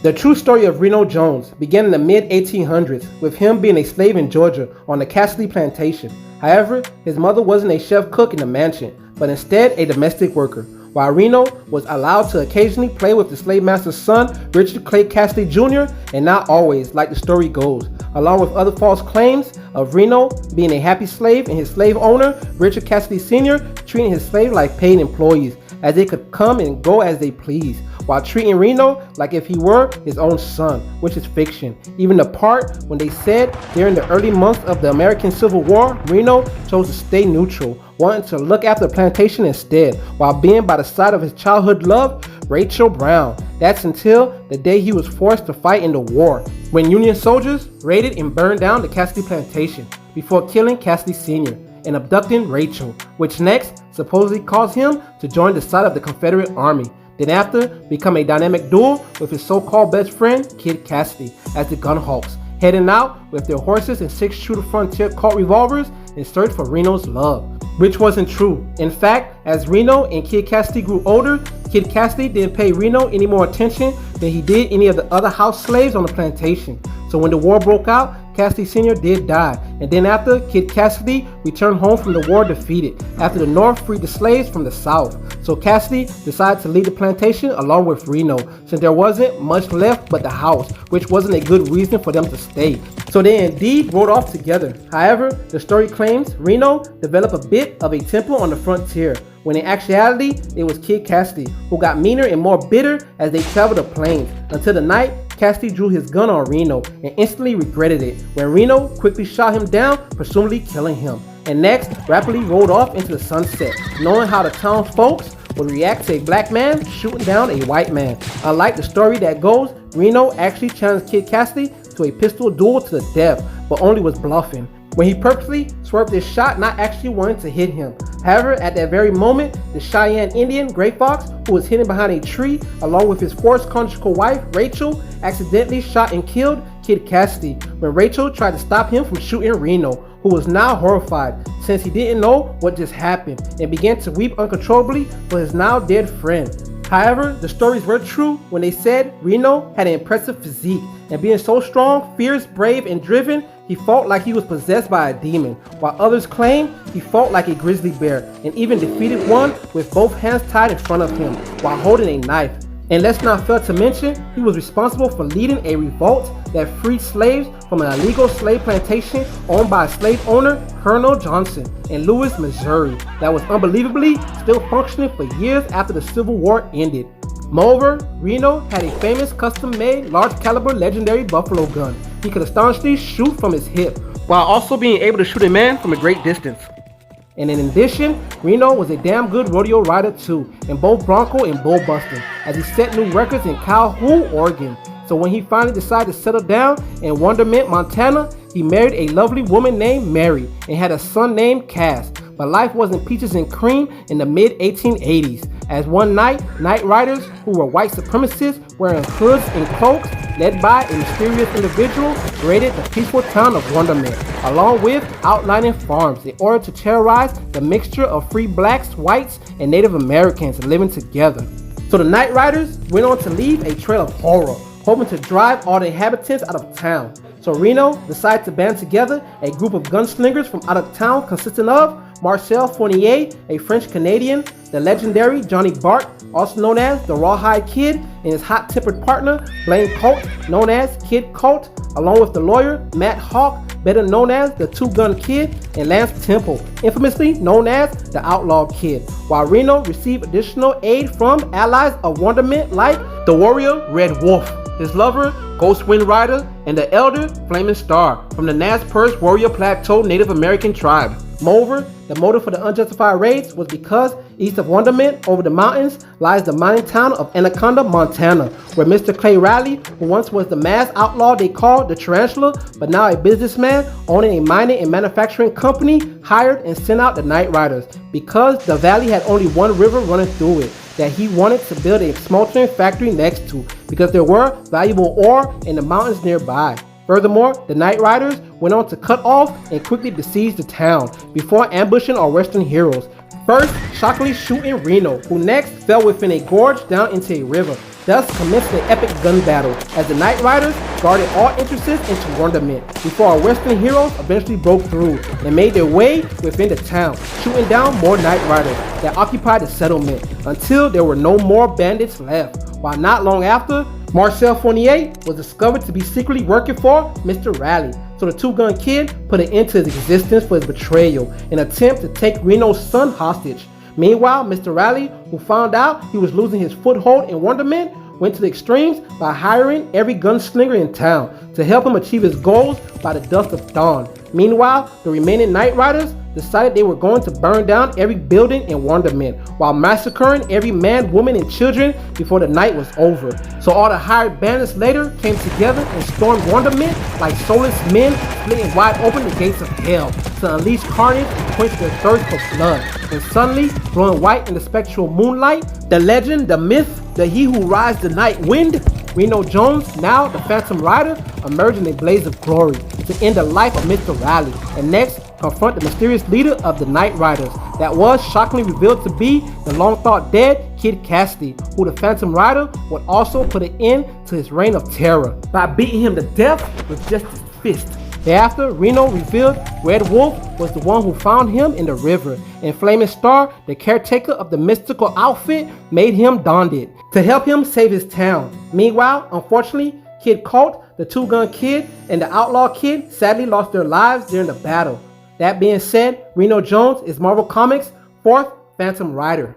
The true story of Reno Jones began in the mid-1800s with him being a slave in Georgia on the Cassidy plantation. However, his mother wasn't a chef cook in the mansion, but instead a domestic worker, while Reno was allowed to occasionally play with the slave master's son, Richard Clay Cassidy Jr., and not always, like the story goes, along with other false claims of Reno being a happy slave and his slave owner, Richard Cassidy Sr., treating his slaves like paid employees, as they could come and go as they pleased, while treating Reno like if he were his own son, which is fiction. Even the part when they said during the early months of the American Civil War, Reno chose to stay neutral, wanting to look after the plantation instead, while being by the side of his childhood love, Rachel Brown. That's until the day he was forced to fight in the war, when Union soldiers raided and burned down the Cassidy plantation, before killing Cassidy Sr. and abducting Rachel, which next supposedly caused him to join the side of the Confederate Army. Then after, become a dynamic duo with his so-called best friend, Kid Cassidy, as the Gunhawks, heading out with their horses and 6-shooter Frontier Colt revolvers in search for Reno's love, which wasn't true. In fact, as Reno and Kid Cassidy grew older, Kid Cassidy didn't pay Reno any more attention than he did any of the other house slaves on the plantation. So when the war broke out, Cassidy Sr. did die, and then after, Kid Cassidy returned home from the war defeated, after the North freed the slaves from the South. So Cassidy decided to leave the plantation along with Reno, since there wasn't much left but the house, which wasn't a good reason for them to stay. So they indeed rode off together. However, the story claims Reno developed a bit of a temper on the frontier, when in actuality, it was Kid Cassidy who got meaner and more bitter as they traveled the plains, until the night Cassidy drew his gun on Reno and instantly regretted it, when Reno quickly shot him down, presumably killing him, and next rapidly rode off into the sunset, knowing how the town folks would react to a black man shooting down a white man. Unlike the story that goes, Reno actually challenged Kid Cassidy to a pistol duel to the death, but only was bluffing, when he purposely swerved his shot, not actually wanting to hit him. However, at that very moment, the Cheyenne Indian, Gray Fox, who was hidden behind a tree along with his forced conjugal wife, Rachel, accidentally shot and killed Kid Cassidy when Rachel tried to stop him from shooting Reno, who was now horrified since he didn't know what just happened and began to weep uncontrollably for his now dead friend. However, the stories were true when they said Reno had an impressive physique, and being so strong, fierce, brave, and driven, he fought like he was possessed by a demon, while others claim he fought like a grizzly bear and even defeated one with both hands tied in front of him while holding a knife. And let's not fail to mention, he was responsible for leading a revolt that freed slaves from an illegal slave plantation owned by a slave owner, Colonel Johnson, in Louis, Missouri, that was unbelievably still functioning for years after the Civil War ended. Moreover, Reno had a famous custom-made large-caliber legendary buffalo gun he could astonishingly shoot from his hip, while also being able to shoot a man from a great distance. And in addition, Reno was a damn good rodeo rider too, in both bronco and bull busting, as he set new records in Calhoun, Oregon. So when he finally decided to settle down in Wonderment, Montana, he married a lovely woman named Mary and had a son named Cass. But life wasn't peaches and cream in the mid-1880s, as one night, night riders who were white supremacists wearing hoods and cloaks, led by a mysterious individual, raided the peaceful town of Wonderment, along with outlying farms, in order to terrorize the mixture of free blacks, whites, and Native Americans living together. So the night riders went on to leave a trail of horror, hoping to drive all the inhabitants out of town. So Reno decided to band together a group of gunslingers from out of town consisting of Marcel Fournier, a French-Canadian, the legendary Johnny Bart, also known as the Rawhide Kid, and his hot-tempered partner, Blaine Colt, known as Kid Colt, along with the lawyer, Matt Hawk, better known as the Two-Gun Kid, and Lance Temple, infamously known as the Outlaw Kid, while Reno received additional aid from allies of Wonderment like the warrior Red Wolf, his lover, Ghost Wind Rider, and the elder, Flaming Star, from the Nez Perce Warrior Plateau Native American tribe. Moreover, the motive for the unjustified raids was because east of Wonderment, over the mountains, lies the mining town of Anaconda, Montana, where Mr. Clay Riley, who once was the mass outlaw they called the Tarantula, but now a businessman owning a mining and manufacturing company, hired and sent out the Night Riders because the valley had only one river running through it that he wanted to build a smeltering factory next to, because there were valuable ore in the mountains nearby. Furthermore, the Night Riders went on to cut off and quickly besiege the town before ambushing our Western heroes, first shockingly shooting Reno, who next fell within a gorge down into a river, thus commencing an epic gun battle as the Night Riders guarded all entrances into Wonderment before our Western heroes eventually broke through and made their way within the town, shooting down more Night Riders that occupied the settlement until there were no more bandits left. While not long after, Marcel Fournier was discovered to be secretly working for Mr. Raleigh, so the Two-Gun Kid put an end to his existence for his betrayal in an attempt to take Reno's son hostage. Meanwhile, Mr. Raleigh, who found out he was losing his foothold in Wonderment, went to the extremes by hiring every gunslinger in town to help him achieve his goals by the dusk of dawn. Meanwhile, the remaining Night Riders decided they were going to burn down every building in Wonderment while massacring every man, woman, and children before the night was over. So all the hired bandits later came together and stormed Wonderment like soulless men, splitting wide open the gates of hell to unleash carnage and quench their thirst for blood. And suddenly, glowing white in the spectral moonlight, the legend, the myth, the he who rides the night wind, Reno Jones, now the Phantom Rider, emerged in a blaze of glory to end the life of Mr. Raleigh, and next confront the mysterious leader of the Night Riders that was shockingly revealed to be the long-thought dead Kid Cassidy, who the Phantom Rider would also put an end to his reign of terror by beating him to death with just his fist. Thereafter, Reno revealed Red Wolf was the one who found him in the river, and Flaming Star, the caretaker of the mystical outfit, made him don it to help him save his town. Meanwhile, unfortunately, Kid Colt, the Two-Gun Kid, and the Outlaw Kid sadly lost their lives during the battle. That being said, Reno Jones is Marvel Comics' 4th Phantom Rider.